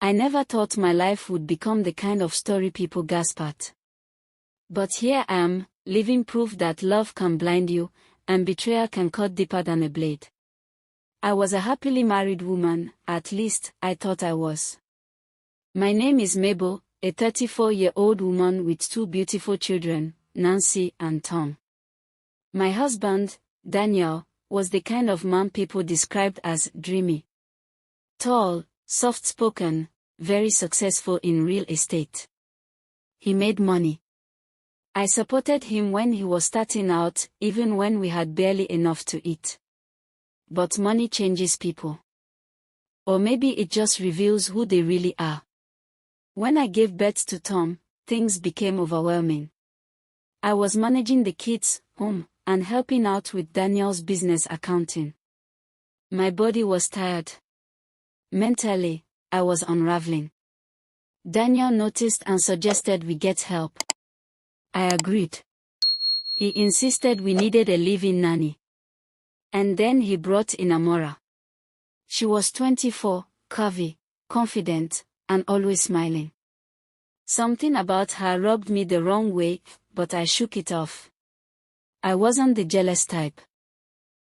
I never thought my life would become the kind of story people gasp at. But here I am, living proof that love can blind you, and betrayal can cut deeper than a blade. I was a happily married woman, at least, I thought I was. My name is Mabel, a 34-year-old woman with 2 beautiful children, Nancy and Tom. My husband, Daniel, was the kind of man people described as dreamy. Tall, soft-spoken, very successful in real estate. He made money. I supported him when he was starting out, even when we had barely enough to eat. But money changes people. Or maybe it just reveals who they really are. When I gave birth to Tom, things became overwhelming. I was managing the kids, home, and helping out with Daniel's business accounting. My body was tired. Mentally, I was unraveling. Daniel noticed and suggested we get help. I agreed. He insisted we needed a live-in nanny. And then he brought in Amora. She was 24, curvy, confident, and always smiling. Something about her rubbed me the wrong way, but I shook it off. I wasn't the jealous type.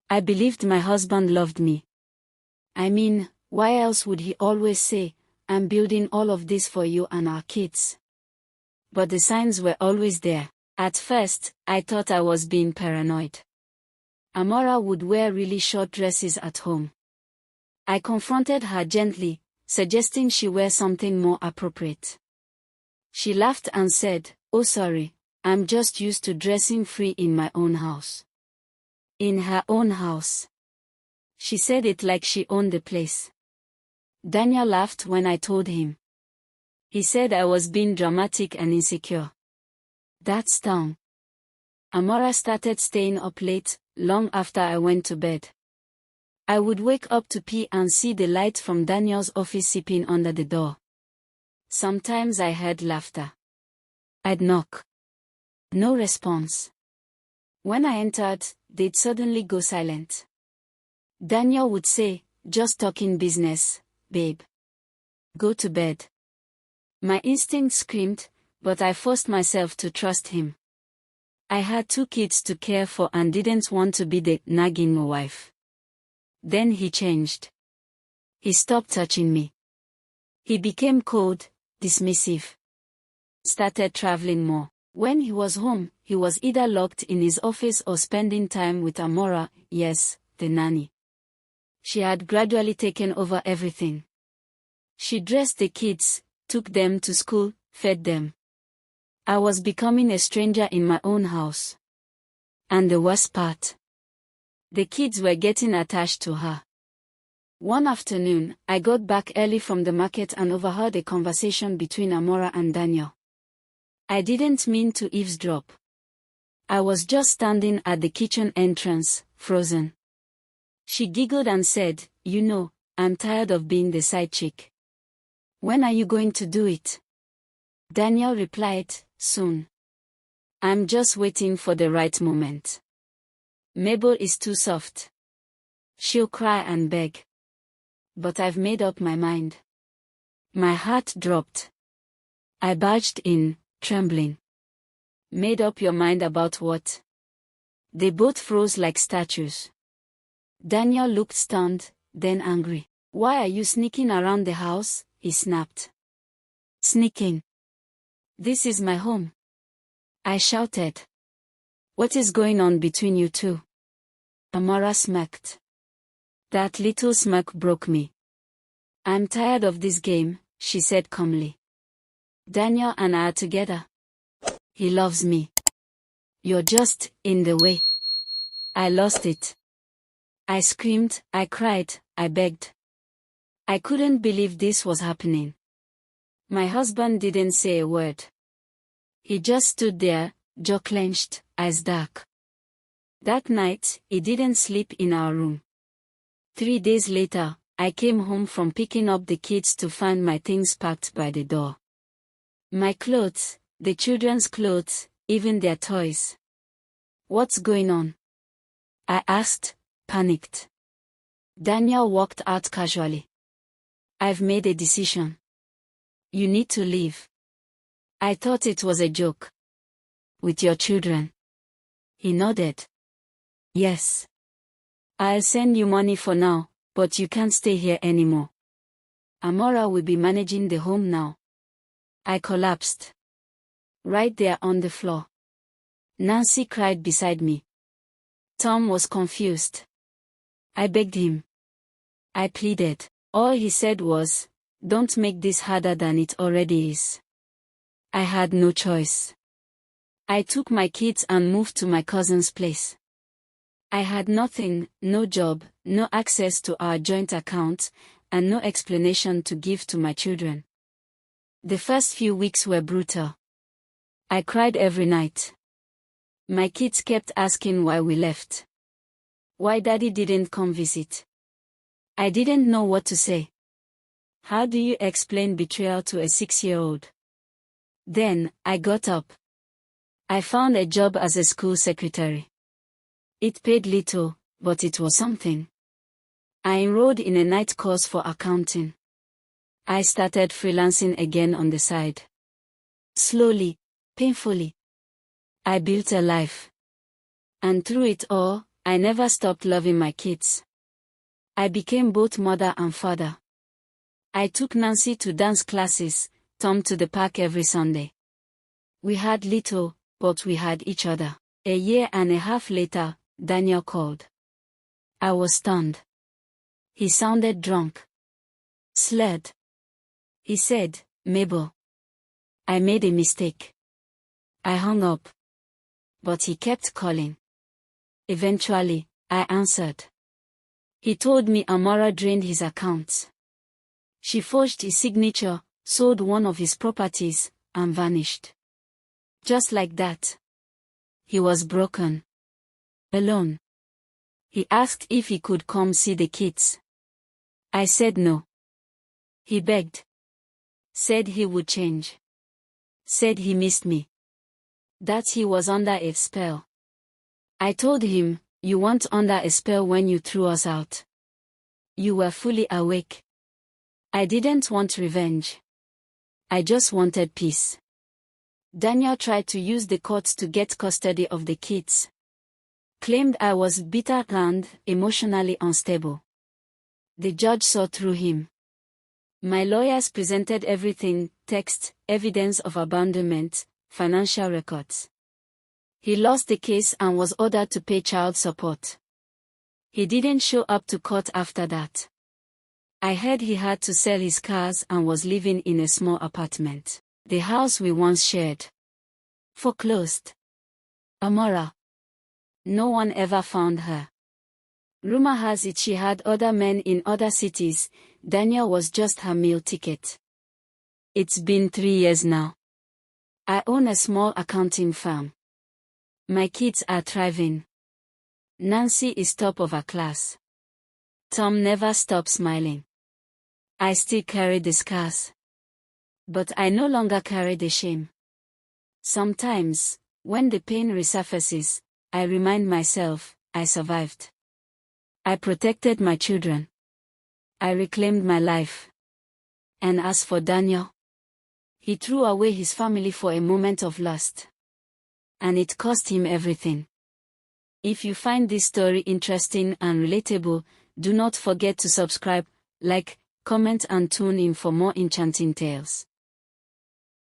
I believed my husband loved me. I mean, why else would he always say, "I'm building all of this for you and our kids"? But the signs were always there. At first, I thought I was being paranoid. Amora would wear really short dresses at home. I confronted her gently, suggesting she wear something more appropriate. She laughed and said, "Oh sorry, I'm just used to dressing free in my own house." In her own house. She said it like she owned the place. Daniel laughed when I told him. He said I was being dramatic and insecure. That stung. Amora started staying up late, long after I went to bed. I would wake up to pee and see the light from Daniel's office seeping under the door. Sometimes I heard laughter. I'd knock. No response. When I entered, they'd suddenly go silent. Daniel would say, "Just talking business, babe. Go to bed." My instinct screamed, but I forced myself to trust him. I had 2 kids to care for and didn't want to be the nagging wife. Then he changed. He stopped touching me. He became cold, dismissive. Started traveling more. When he was home, he was either locked in his office or spending time with Amora, yes, the nanny. She had gradually taken over everything. She dressed the kids, took them to school, fed them. I was becoming a stranger in my own house. And the worst part, the kids were getting attached to her. One afternoon, I got back early from the market and overheard a conversation between Amora and Daniel. I didn't mean to eavesdrop. I was just standing at the kitchen entrance, frozen. She giggled and said, "You know, I'm tired of being the side chick. When are you going to do it?" Daniel replied, "Soon. I'm just waiting for the right moment. Mabel is too soft. She'll cry and beg. But I've made up my mind." My heart dropped. I barged in, trembling. "Made up your mind about what?" They both froze like statues. Daniel looked stunned, then angry. "Why are you sneaking around the house?" he snapped. "Sneaking? This is my home," I shouted. "What is going on between you two?" Amora smirked. That little smirk broke me. "I'm tired of this game," she said calmly. "Daniel and I are together. He loves me. You're just in the way." I lost it. I screamed, I cried, I begged. I couldn't believe this was happening. My husband didn't say a word. He just stood there, jaw clenched, eyes dark. That night, he didn't sleep in our room. 3 days later, I came home from picking up the kids to find my things packed by the door. My clothes, the children's clothes, even their toys. "What's going on?" I asked, panicked. Daniel walked out casually. "I've made a decision. You need to leave. I thought it was a joke. With your children. He nodded. Yes. I'll send you money for now, but you can't stay here anymore. Amora will be managing the home now. I collapsed. Right there on the floor. Nancy cried beside me. Tom was confused. I begged him. I pleaded. All he said was, "Don't make this harder than it already is." I had no choice. I took my kids and moved to my cousin's place. I had nothing, no job, no access to our joint account, and no explanation to give to my children. The first few weeks were brutal. I cried every night. My kids kept asking why we left. Why Daddy didn't come visit. I didn't know what to say. How do you explain betrayal to a 6-year-old? Then, I got up. I found a job as a school secretary. It paid little, but it was something. I enrolled in a night course for accounting. I started freelancing again on the side. Slowly, painfully. I built a life. And through it all, I never stopped loving my kids. I became both mother and father. I took Nancy to dance classes, Tom to the park every Sunday. We had little, but we had each other. A year and a half later, Daniel called. I was stunned. He sounded drunk. Slurred. He said, "Mabel. I made a mistake." I hung up. But he kept calling. Eventually, I answered. He told me Amora drained his accounts. She forged his signature, sold one of his properties, and vanished. Just like that. He was broken. Alone. He asked if he could come see the kids. I said no. He begged. Said he would change. Said he missed me. That he was under a spell. I told him, "You weren't under a spell when you threw us out. You were fully awake." I didn't want revenge. I just wanted peace. Daniel tried to use the courts to get custody of the kids. Claimed I was bitter and emotionally unstable. The judge saw through him. My lawyers presented everything: text, evidence of abandonment, financial records. He lost the case and was ordered to pay child support. He didn't show up to court after that. I heard he had to sell his cars and was living in a small apartment. The house we once shared. Foreclosed. Amora. No one ever found her. Rumor has it she had other men in other cities. Daniel was just her meal ticket. It's been 3 years now. I own a small accounting firm. My kids are thriving. Nancy is top of her class. Tom never stops smiling. I still carry the scars. But I no longer carry the shame. Sometimes, when the pain resurfaces, I remind myself, I survived. I protected my children. I reclaimed my life. And as for Daniel, he threw away his family for a moment of lust. And it cost him everything. If you find this story interesting and relatable, do not forget to subscribe, like, comment and tune in for more enchanting tales.